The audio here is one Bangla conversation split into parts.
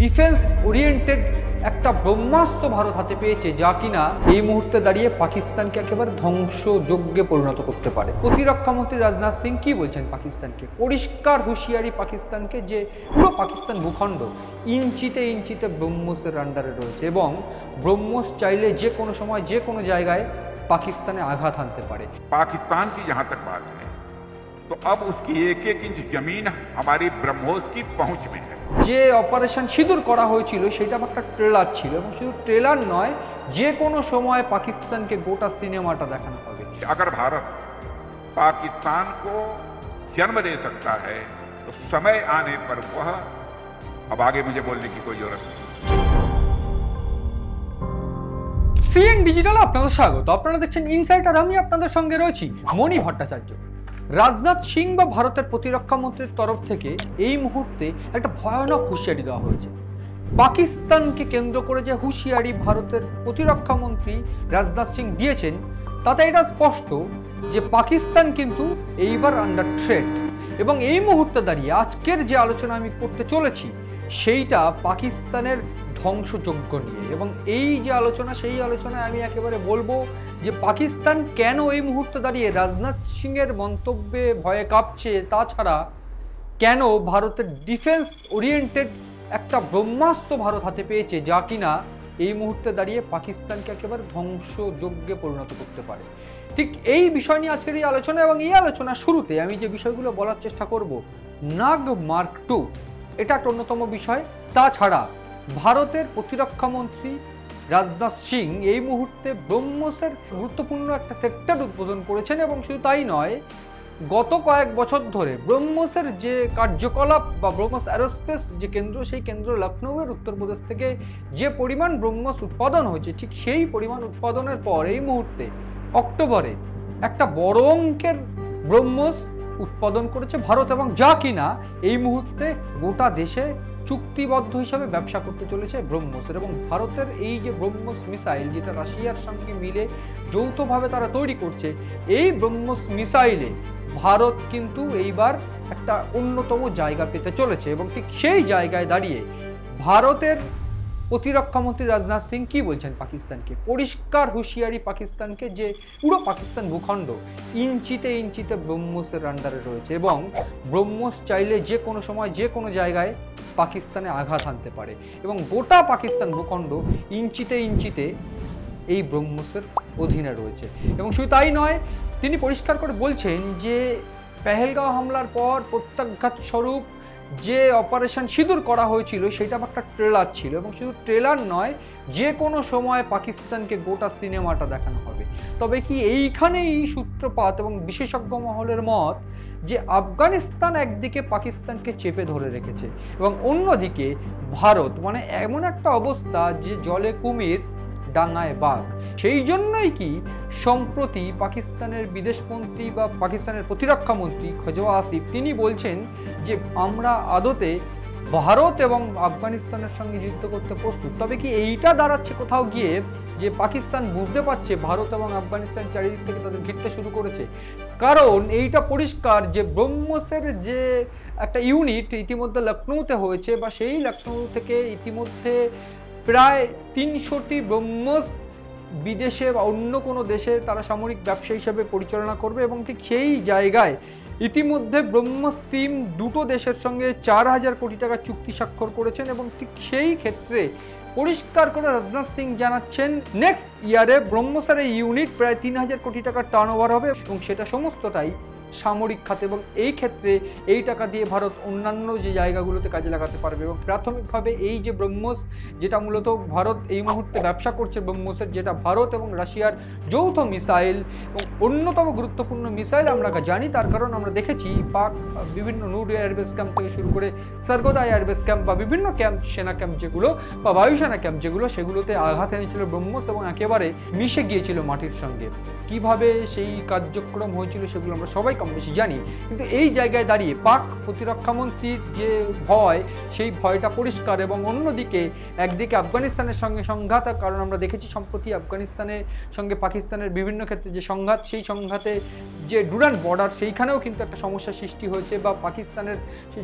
ডিফেন্স ওরিয়েন্টেড একটা ব্রহ্মাস্ত্র ভারত হাতে পেয়েছে, যা কিনা এই মুহূর্তে দাঁড়িয়ে পাকিস্তানকে একেবারে ধ্বংসযজ্ঞে পরিণত করতে পারে। প্রতিরক্ষা মন্ত্রী রাজনাথ সিং কি বলছেন পাকিস্তানকে? পরিষ্কার হুঁশিয়ারি পাকিস্তানকে যে পুরো পাকিস্তান ভূখণ্ড ইঞ্চিতে ইঞ্চিতে ব্রহ্মসের আন্ডারে রয়েছে এবং ব্রহ্মস চাইলে যে কোনো সময় যে কোনো জায়গায় পাকিস্তানে আঘাত হানতে পারে। पाकिस्तान की जहां तक बात है तो अब उसकी एक एक इंच जमीन हमारी ब्रह्मोस की पहुंच में है। যে অপারেশন সিঁদুর করা হয়েছিল সেটা একটা ট্রেলার ছিল এবং শুধু ট্রেলার নয়, যে কোনো সময় পাকিস্তানকে গোটা সিনেমাটা দেখানো হবে। अगर भारत पाकिस्तान को जन्म दे सकता है तो समय आने पर वह, अब आगे मुझे बोलने की कोई जरूरत नहीं। সিএন ডিজিটালে আপনাদের স্বাগত। আপনারা দেখছেন ইনসাইট আর আমি আপনাদের সঙ্গে রয়েছি মণি ভট্টাচার্য। রাজনাথ সিং বা ভারতের প্রতিরক্ষা মন্ত্রীর তরফ থেকে এই মুহূর্তে একটা ভয়ানক হুঁশিয়ারি দেওয়া হয়েছে। পাকিস্তানকে কেন্দ্র করে যে হুঁশিয়ারি ভারতের প্রতিরক্ষা মন্ত্রী রাজনাথ সিং দিয়েছেন, তাতে এটা স্পষ্ট যে পাকিস্তান কিন্তু এইবার আন্ডার থ্রেট। এবং এই মুহূর্তে দাঁড়িয়ে আজকের যে আলোচনা আমি করতে চলেছি সেইটা পাকিস্তানের ধ্বংসযজ্ঞ নিয়ে। এবং এই যে আলোচনা, সেই আলোচনায় আমি একেবারে বলবো যে পাকিস্তান কেন এই মুহূর্তে দাঁড়িয়ে রাজনাথ সিংয়ের মন্তব্যে ভয়ে কাঁপছে, তাছাড়া কেন ভারতের ডিফেন্স ওরিয়েন্টেড একটা ব্রহ্মাস্ত্র ভারত হাতে পেয়েছে, যা কিনা এই মুহূর্তে দাঁড়িয়ে পাকিস্তানকে একেবারে ধ্বংসযজ্ঞে পরিণত করতে পারে। ঠিক এই বিষয় নিয়ে আজকের এই আলোচনা, এবং এই আলোচনার শুরুতে আমি যে বিষয়গুলো বলার চেষ্টা করব, নাগ মার্ক 2 এটা একটা অন্যতম বিষয়। তাছাড়া ভারতের প্রতিরক্ষা মন্ত্রী রাজনাথ সিং এই মুহূর্তে ব্রহ্মসের গুরুত্বপূর্ণ একটা সেক্টর উদ্বোধন করেছেন এবং শুধু তাই নয়, গত কয়েক বছর ধরে ব্রহ্মসের যে কার্যকলাপ বা ব্রহ্মস অ্যারোস্পেস যে কেন্দ্র, সেই কেন্দ্র লখনৌয়ের উত্তরপ্রদেশ থেকে যে পরিমাণ ব্রহ্মস উৎপাদন হয়েছে, ঠিক সেই পরিমাণ উৎপাদনের পর এই মুহূর্তে অক্টোবরে একটা বড় অঙ্কের ব্রহ্মস উৎপাদন করেছে ভারত, এবং যা কিনা এই মুহূর্তে গোটা দেশে চুক্তিবদ্ধ হিসাবে ব্যবসা করতে চলেছে ব্রহ্মসের। এবং ভারতের এই যে ব্রহ্মস মিসাইল, যেটা রাশিয়ার সঙ্গে মিলে যৌথভাবে তারা তৈরি করছে, এই ব্রহ্মস মিসাইলে ভারত কিন্তু এইবার একটা অন্যতম জায়গা পেতে চলেছে। এবং ঠিক সেই জায়গায় দাঁড়িয়ে ভারতের প্রতিরক্ষা মন্ত্রী রাজনাথ সিং কি বলছেন পাকিস্তানকে? পরিষ্কার হুঁশিয়ারি পাকিস্তানকে যে পুরো পাকিস্তান ভূখণ্ড ইঞ্চিতে ইঞ্চিতে ব্রহ্মসের আন্ডারে রয়েছে এবং ব্রহ্মস চাইলে যে কোনো সময় যে কোনো জায়গায় পাকিস্তানে আঘাত হানতে পারে এবং গোটা পাকিস্তান ভূখণ্ড ইঞ্চিতে ইঞ্চিতে এই ব্রহ্মসের অধীনে রয়েছে। এবং শুধু তাই নয়, তিনি পরিষ্কার করে বলছেন যে পেহেলগাঁও হামলার পর প্রত্যাঘাত স্বরূপ যে অপারেশন সিঁদুর করা হয়েছিল সেটা একটা ট্রেলার ছিল এবং শুধু ট্রেলার নয়, যে কোনো সময় পাকিস্তানকে গোটা সিনেমাটা দেখানো হবে। তবে কি এইখানেই সূত্রপাত এবং বিশেষজ্ঞ মহলের মত যে আফগানিস্তান একদিকে পাকিস্তানকে চেপে ধরে রেখেছে এবং অন্যদিকে ভারত, মানে এমন একটা অবস্থা যে জলে কুমির ডাঙায় বাঘ। সেই জন্যই কি সম্প্রতি পাকিস্তানের বিদেশমন্ত্রী বা পাকিস্তানের প্রতিরক্ষা মন্ত্রী খোজওয়া আসিফ তিনি বলছেন যে আমরা আদতে ভারত এবং আফগানিস্তানের সঙ্গে যুদ্ধ করতে প্রস্তুত। তবে কি এইটা দাঁড়াচ্ছে কোথাও গিয়ে যে পাকিস্তান বুঝতে পারছে ভারত এবং আফগানিস্তান চারিদিক থেকে তাদের ঘিরতে শুরু করেছে? কারণ এইটা পরিষ্কার যে ব্রহ্মসের যে একটা ইউনিট ইতিমধ্যে লখনৌতে হয়েছে, বা সেই লখনৌ থেকে ইতিমধ্যে প্রায় 300টি ব্রহ্মস বিদেশে বা অন্য কোনো দেশে তারা সামরিক ব্যবসা হিসেবে পরিচালনা করবে। এবং ঠিক সেই জায়গায় ইতিমধ্যে ব্রহ্মস টিম দুটো দেশের সঙ্গে 4000 কোটি টাকা চুক্তি স্বাক্ষর করেছেন। এবং ঠিক সেই ক্ষেত্রে পরিষ্কার করে রাজনাথ সিং জানাচ্ছেন নেক্সট ইয়ারে ব্রহ্মসের এই ইউনিট প্রায় 3000 কোটি টাকার টার্নওভার হবে এবং সেটা সমস্তটাই সামরিক খাতে। এবং এই ক্ষেত্রে এই টাকা দিয়ে ভারত অন্যান্য যে জায়গাগুলোতে কাজে লাগাতে পারবে। এবং প্রাথমিকভাবে এই যে ব্রহ্মস, যেটা মূলত ভারত এই মুহূর্তে ব্যবসা করছে ব্রহ্মসের, যেটা ভারত এবং রাশিয়ার যৌথ মিসাইল এবং অন্যতম গুরুত্বপূর্ণ মিসাইল আমরা জানি, তার কারণ আমরা দেখেছি পাক বিভিন্ন নূর এয়ারবেস ক্যাম্প থেকে শুরু করে সরগোদা এয়ারবেস ক্যাম্প বা বিভিন্ন ক্যাম্প, সেনা ক্যাম্প যেগুলো বা বায়ুসেনা ক্যাম্প যেগুলো, সেগুলোতে আঘাত এনেছিল ব্রহ্মস এবং একেবারে মিশে গিয়েছিল মাটির সঙ্গে। কিভাবে সেই কার্যক্রম হয়েছিল সেগুলো আমরা সবাই কম বেশি জানি। কিন্তু এই জায়গায় দাঁড়িয়ে পাক প্রতিরক্ষামন্ত্রীর যে ভয়, সেই ভয়টা পরিষ্কার। এবং অন্যদিকে একদিকে আফগানিস্তানের সঙ্গে সংঘাত, কারণ আমরা দেখেছি সম্প্রতি আফগানিস্তানের সঙ্গে পাকিস্তানের বিভিন্ন ক্ষেত্রে যে সংঘাত, সেই সংঘাতে যে ডুরান্ড বর্ডার, সেইখানেও কিন্তু একটা সমস্যা সৃষ্টি হয়েছে। বা পাকিস্তানের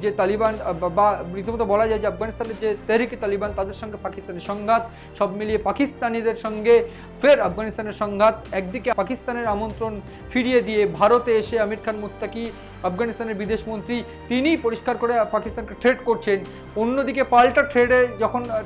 যে তালিবান বা রীতিমতো বলা যায় যে আফগানিস্তানের যে তেহরিকে তালিবান, তাদের সঙ্গে পাকিস্তানের সংঘাত, সব মিলিয়ে পাকিস্তানিদের সঙ্গে ফের আফগানিস্তানের সংঘাত। একদিকে পাকিস্তানের আমন্ত্রণ ফিরিয়ে দিয়ে ভারতে এসে আমির খান মুত্তাকি, আফগানিস্তানের বিদেশমন্ত্রী, তিনি পরিষ্কার করে পাকিস্তানকে থ্রেট করছেন। অন্যদিকে পাল্টা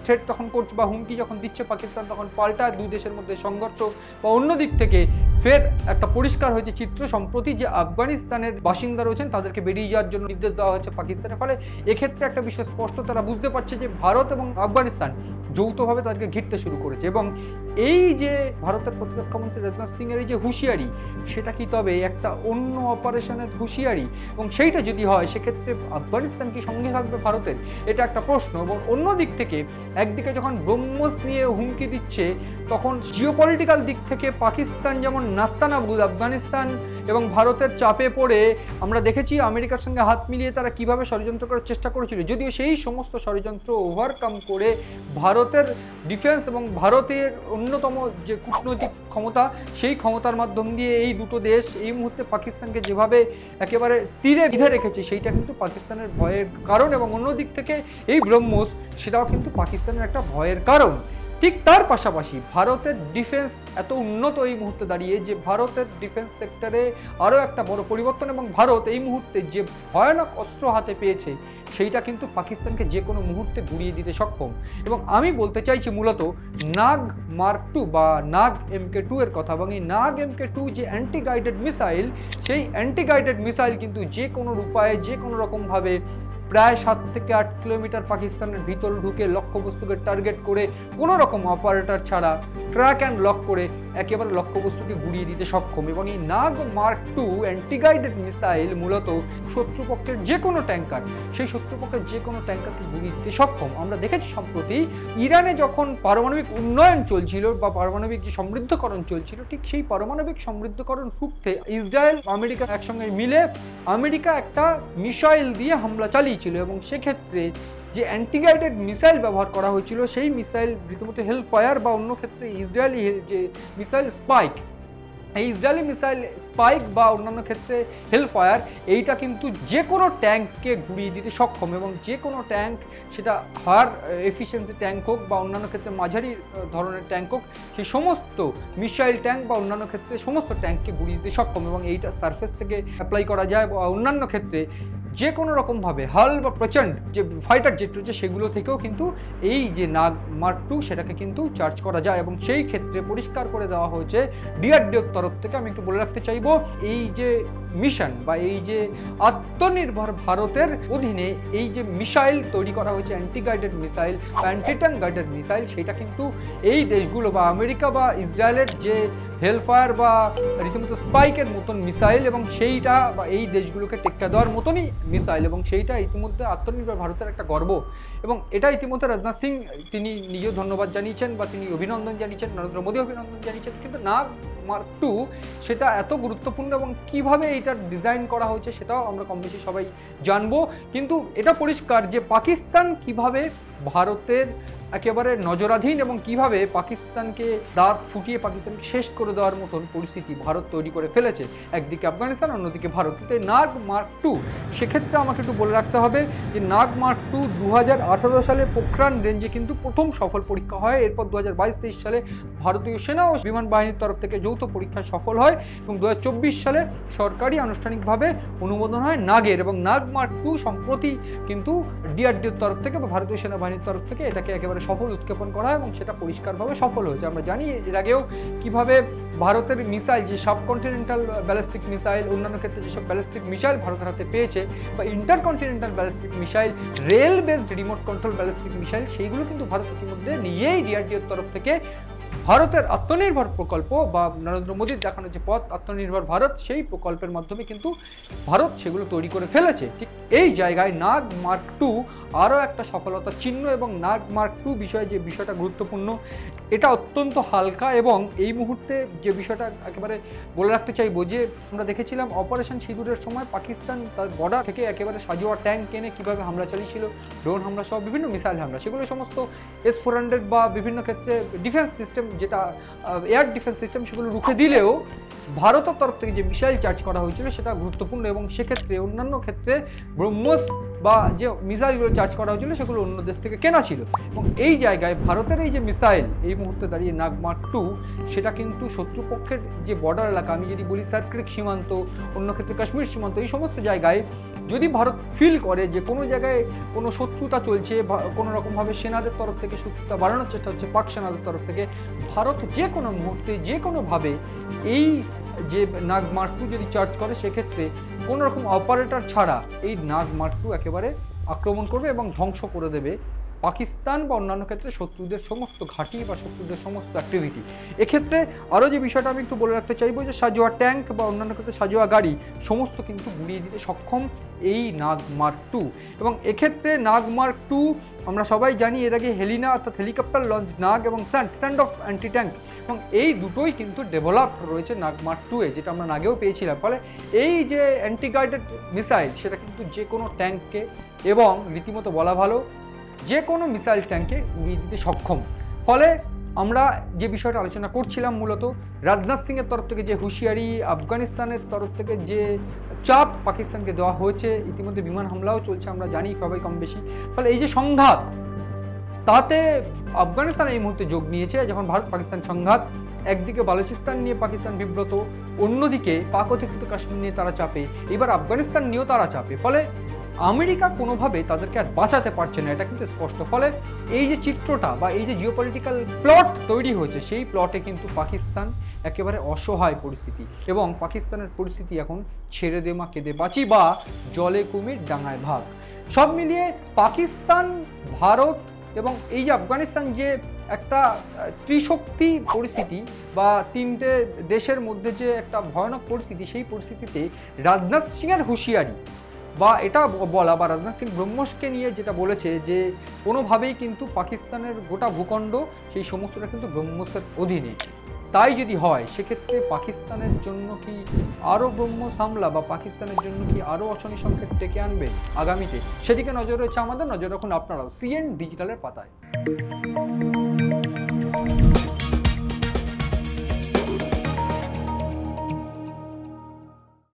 থ্রেট তখন করছে বা হুমকি যখন দিচ্ছে পাকিস্তান, তখন পাল্টা দুই দেশের মধ্যে সংঘর্ষ। বা অন্যদিক থেকে ফের একটা পরিষ্কার হয়েছে চিত্র সম্প্রতি যে আফগানিস্তানের বাসিন্দা রয়েছেন তাদেরকে বেরিয়ে যাওয়ার জন্য নির্দেশ দেওয়া হয়েছে পাকিস্তানের। ফলে এক্ষেত্রে একটা বিষয় স্পষ্ট, তারা বুঝতে পারছে যে ভারত এবং আফগানিস্তান যৌথভাবে তাদেরকে ঘিরতে শুরু করেছে। এবং এই যে ভারতের প্রতিরক্ষামন্ত্রী রাজনাথ সিং এর এই যে হুঁশিয়ারি, সেটা কি তবে একটা অন্য অপারেশনের হুঁশিয়ারি? এবং সেইটা যদি হয় সেক্ষেত্রে আফগানিস্তান কি সঙ্গে থাকবে ভারতের? এটা একটা প্রশ্ন। এবং অন্য দিক থেকে একদিকে যখন ব্রহ্মোস নিয়ে হুমকি দিচ্ছে, তখন জিওপলিটিক্যাল দিক থেকে পাকিস্তান যেমন নাস্তানাবুদ, আফগানিস্তান এবং ভারতের চাপে পড়ে আমরা দেখেছি আমেরিকার সঙ্গে হাত মিলিয়ে তারা কিভাবে ষড়যন্ত্র করার চেষ্টা করেছিল। যদিও সেই সমস্ত ষড়যন্ত্র ওভারকাম করে ভারতের ডিফেন্স এবং ভারতের অন্যতম যে কূটনৈতিক ক্ষমতা, সেই ক্ষমতার মাধ্যম দিয়ে এই দুটো দেশ এই মুহূর্তে পাকিস্তানকে যেভাবে একেবারে তীরে বিঁধে রেখেছে, সেইটা কিন্তু পাকিস্তানের ভয়ের কারণ। এবং অন্যদিক থেকে এই ব্রহ্মোস, সেটাও কিন্তু পাকিস্তানের একটা ভয়ের কারণ। ঠিক তার পাশাপাশি ভারতের ডিফেন্স এত উন্নত এই মুহূর্তে দাঁড়িয়ে যে ভারতের ডিফেন্স সেক্টরে আরও একটা বড় পরিবর্তন, এবং ভারত এই মুহূর্তে যে ভয়ানক অস্ত্র হাতে পেয়েছে, সেইটা কিন্তু পাকিস্তানকে যে কোনো মুহূর্তে গুড়িয়ে দিতে সক্ষম। এবং আমি বলতে চাইছি মূলত নাগ মার্ক 2 বা নাগ MK2 এর কথা। এবং এই নাগ MK2 যে অ্যান্টি গাইডেড মিসাইল, সেই অ্যান্টি গাইডেড মিসাইল কিন্তু যে কোনো উপায়ে, যে কোনো রকমভাবে প্রায় 7 থেকে 8 কিলোমিটার পাকিস্তানের ভিতরে ঢুকে লক্ষ্যবস্তুকে টার্গেট করে কোনো রকম অপারেটর ছাড়া ট্র্যাক অ্যান্ড লক করে একেবারে লক্ষ্যবস্তুকে গুড়িয়ে দিতে সক্ষম। এবং এই নাগ মার্ক 2 অ্যান্টি গাইডেড মিসাইল মূলত শত্রুপক্ষের যে কোনো ট্যাঙ্কার, সেই শত্রুপক্ষের যে কোনো ট্যাঙ্কারকে গুড়িয়ে দিতে সক্ষম। আমরা দেখেছি সম্প্রতি ইরানে যখন পারমাণবিক উন্নয়ন চলছিল বা পারমাণবিক যে সমৃদ্ধকরণ চলছিল, ঠিক সেই পারমাণবিক সমৃদ্ধকরণ রুখতে ইসরায়েল আমেরিকা একসঙ্গে মিলে আমেরিকা একটা মিসাইল দিয়ে হামলা চালিয়েছিল। এবং সেক্ষেত্রে যে অ্যান্টি গাইডেড মিসাইল ব্যবহার করা হয়েছিল, সেই মিসাইল রীতিমতো হেলফায়ার বা অন্য ক্ষেত্রে ইসরায়েলি যে মিসাইল স্পাইক, এই ইসরায়েলি মিসাইল স্পাইক বা অন্যান্য ক্ষেত্রে হেলফায়ার, এইটা কিন্তু যে কোনো ট্যাঙ্ককে গুড়িয়ে দিতে সক্ষম। এবং যে কোনো ট্যাঙ্ক, সেটা হায়ার এফিসিয়েন্সি ট্যাঙ্ক হোক বা অন্যান্য ক্ষেত্রে মাঝারি ধরনের ট্যাঙ্ক হোক, সেই সমস্ত মিসাইল ট্যাঙ্ক বা অন্যান্য ক্ষেত্রে সমস্ত ট্যাঙ্ককে গুড়িয়ে দিতে সক্ষম। এবং এইটা সারফেস থেকে অ্যাপ্লাই করা যায় বা অন্যান্য ক্ষেত্রে যে কোনো রকমভাবে হাল বা প্রচণ্ড যে ফাইটার জেট রয়েছে, সেগুলো থেকেও কিন্তু এই যে নাগ মার্ক 2 সেটাকে কিন্তু চার্জ করা যায়। এবং সেই ক্ষেত্রে পরিষ্কার করে দেওয়া হয়েছে DRDOর তরফ থেকে। আমি একটু বলে রাখতে চাইবো, এই যে মিশন বা এই যে আত্মনির্ভর ভারতের অধীনে এই যে মিসাইল তৈরি করা হয়েছে, অ্যান্টি গাইডেড মিসাইল বা অ্যান্টি ট্যাঙ্ক গাইডেড মিসাইল, সেটা কিন্তু এই দেশগুলো বা আমেরিকা বা ইসরায়েলের যে হেলফায়ার বা রীতিমতো স্পাইকের মতন মিসাইল, এবং সেইটা বা এই দেশগুলোকে টেক্কা দেওয়ার মতনই মিসাইল, এবং সেইটা ইতিমধ্যে আত্মনির্ভর ভারতের একটা গর্ব। এবং এটা ইতিমধ্যে রাজনাথ সিং তিনি নিজেও ধন্যবাদ জানিয়েছেন বা তিনি অভিনন্দন জানিয়েছেন, নরেন্দ্র মোদী অভিনন্দন জানিয়েছেন। কিন্তু নাগ মার্ক 2 সেটা এত গুরুত্বপূর্ণ এবং কিভাবে এইটার ডিজাইন করা হয়েছে সেটাও আমরা কম বেশি সবাই জানবো। কিন্তু এটা পরিষ্কার যে পাকিস্তান কিভাবে ভারতের একেবারে নজরাধীন এবং কিভাবে পাকিস্তানকে দাঁত ফুটিয়ে পাকিস্তানকে শেষ করে দেওয়ার মতন পরিস্থিতি ভারত তৈরি করে ফেলেছে। একদিকে আফগানিস্তান, অন্যদিকে ভারত। কিন্তু নাগ মার্ক 2 সেক্ষেত্রে আমাকে একটু বলে রাখতে হবে যে নাগ মার্ক 2 2018 সালে পোখরান রেঞ্জে কিন্তু প্রথম সফল পরীক্ষা হয়। এরপর 2022-23 সালে ভারতীয় সেনা ও বিমান বাহিনীর তরফ থেকে যৌথ পরীক্ষায় সফল হয় এবং 2024 সালে সরকারি আনুষ্ঠানিকভাবে অনুমোদন হয় নাগের। এবং নাগ মার্ক 2 সম্প্রতি কিন্তু DRDOর তরফ থেকে বা ভারতীয় সেনাবাহিনীর তরফ থেকে এটাকে একেবারে সফল উৎক্ষেপণ করা হয় এবং সেটা পরিষ্কারভাবে সফল হয়েছে। আমরা জানি এর আগেও কিভাবে ভারতের মিসাইল, যে সাবকন্টিনেন্টাল ব্যালিস্টিক মিসাইল, অন্যান্য ক্ষেত্রে যেসব ব্যালিস্টিক মিসাইল ভারতের হাতে পেয়েছে বা intercontinental ballistic missile, rail based remote control ballistic missile, সেইগুলো কিন্তু ভারত ইতিমধ্যে নিজেই DRDOর তরফ থেকে ভারতের আত্মনির্ভর প্রকল্প বা নরেন্দ্র মোদীর দেখানো যে পথ আত্মনির্ভর ভারত, সেই প্রকল্পের মাধ্যমে কিন্তু ভারত সেগুলো তৈরি করে ফেলেছে। ঠিক এই জায়গায় নাগ মার্ক টু আরও একটা সফলতার চিহ্ন, এবং নাগ মার্ক টু বিষয়ে যে বিষয়টা গুরুত্বপূর্ণ, এটা অত্যন্ত হালকা। এবং এই মুহূর্তে যে বিষয়টা একেবারে বলে রাখতে চাইবো, যে আমরা দেখেছিলাম অপারেশন সিঁদুরের সময় পাকিস্তান তার বর্ডার থেকে একেবারে সাজোয়া ট্যাঙ্ক এনে কীভাবে হামলা চালিয়েছিল, ড্রোন হামলা সহ বিভিন্ন মিসাইল হামলা, সেগুলো সমস্ত S-400 বা বিভিন্ন ক্ষেত্রে ডিফেন্স সিস্টেম, যেটা এয়ার ডিফেন্স সিস্টেম, সেগুলো রুখে দিলেও ভারতের তরফ থেকে যে মিসাইল চার্জ করা হয়েছিল সেটা গুরুত্বপূর্ণ। এবং সেক্ষেত্রে অন্যান্য ক্ষেত্রে ব্রহ্মোস বা যে মিসাইলগুলো চার্জ করা হয়েছিল সেগুলো অন্য দেশ থেকে কেনা ছিল। এবং এই জায়গায় ভারতের এই যে মিসাইল এই মুহূর্তে দাঁড়িয়ে নাগ মার্ক টু, সেটা কিন্তু শত্রুপক্ষের যে বর্ডার এলাকা, আমি যদি বলি সার্ক্রিক সীমান্ত, অন্য ক্ষেত্রে কাশ্মীর সীমান্ত, এই সমস্ত জায়গায় যদি ভারত ফিল করে যে কোনো জায়গায় কোনো শত্রুতা চলছে, কোনো রকমভাবে সেনাদের তরফ থেকে শত্রুতা বাড়ানোর চেষ্টা হচ্ছে পাক সেনাদের তরফ থেকে, ভারত যে কোনো মুহূর্তে যে কোনোভাবে এই যে নাগ মার্ক টু যদি চার্জ করে, সেক্ষেত্রে কোনো রকম অপারেটর ছাড়া এই নাগ মার্ক টু একেবারে আক্রমণ করবে এবং ধ্বংস করে দেবে পাকিস্তান বা অন্যান্য ক্ষেত্রে শত্রুদের সমস্ত ঘাঁটি বা শত্রুদের সমস্ত অ্যাক্টিভিটি। এক্ষেত্রে আরও যে বিষয়টা আমি একটু বলে রাখতে চাইবো, যে সাজোয়া ট্যাঙ্ক বা অন্যান্য ক্ষেত্রে সাজোয়া গাড়ি সমস্ত কিন্তু গুড়িয়ে দিতে সক্ষম এই নাগ মার্ক টু। এবং এক্ষেত্রে নাগ মার্ক টু আমরা সবাই জানি, এর আগে হেলিনা অর্থাৎ হেলিকপ্টার লঞ্চ নাগ এবং স্ট্যান্ড অফ অ্যান্টি ট্যাঙ্ক, এবং এই দুটোই কিন্তু ডেভেলপ রয়েছে নাগ মার্ক টুয়ে, যেটা আমরা আগেও পেয়েছিলাম। ফলে এই যে অ্যান্টি গাইডেড মিসাইল, সেটা কিন্তু যে কোনো ট্যাঙ্ককে এবং রীতিমতো বলা ভালো যে কোনো মিসাইল ট্যাঙ্কে উড়িয়ে দিতে সক্ষম। ফলে আমরা যে বিষয়টা আলোচনা করছিলাম, মূলত রাজনাথ সিংয়ের তরফ থেকে যে হুঁশিয়ারি, আফগানিস্তানের তরফ থেকে যে চাপ পাকিস্তানকে দেওয়া হয়েছে, ইতিমধ্যে বিমান হামলাও চলছে, আমরা জানি সবাই কম বেশি। ফলে এই যে সংঘাত, তাতে আফগানিস্তান এই মুহূর্তে যোগ নিয়েছে। যখন ভারত পাকিস্তান সংঘাত, একদিকে বালুচিস্তান নিয়ে পাকিস্তান বিব্রত, অন্যদিকে পাক অধিকৃত কাশ্মীর নিয়ে তারা চাপে, এবার আফগানিস্তান নিয়েও তারা চাপে। ফলে আমেরিকা কোনোভাবে তাদেরকে আর বাঁচাতে পারছে না, এটা কিন্তু স্পষ্ট। ফলে এই যে চিত্রটা বা এই যে জিওপলিটিক্যাল প্লট তৈরি হয়েছে, সেই প্লটে কিন্তু পাকিস্তান একেবারে অসহায় পরিস্থিতি, এবং পাকিস্তানের পরিস্থিতি এখন ছেড়ে দে মা কেঁদে বাঁচি বা জলে কুমির ডাঙায় ভাগ। সব মিলিয়ে পাকিস্তান, ভারত এবং এই যে আফগানিস্তান, যে একটা ত্রিশক্তি পরিস্থিতি বা তিনটে দেশের মধ্যে যে একটা ভয়ানক পরিস্থিতি, সেই পরিস্থিতিতে রাজনাথ সিংয়ের হুঁশিয়ারি বা এটা বলা, বা রাজনাথ সিং ব্রহ্মসকে নিয়ে যেটা বলেছে, যে কোনোভাবেই কিন্তু পাকিস্তানের গোটা ভূখণ্ড সেই সমস্তটা কিন্তু ব্রহ্মসের অধীনে। তাই যদি হয়, সেক্ষেত্রে পাকিস্তানের জন্য কি আরও ব্রহ্মস হামলা বা পাকিস্তানের জন্য কি আরও অশনি সংকেত ডেকে আনবে আগামীতে, সেদিকে নজর রয়েছে আমাদের। নজর রাখুন আপনারাও CN ডিজিটালের পাতায়।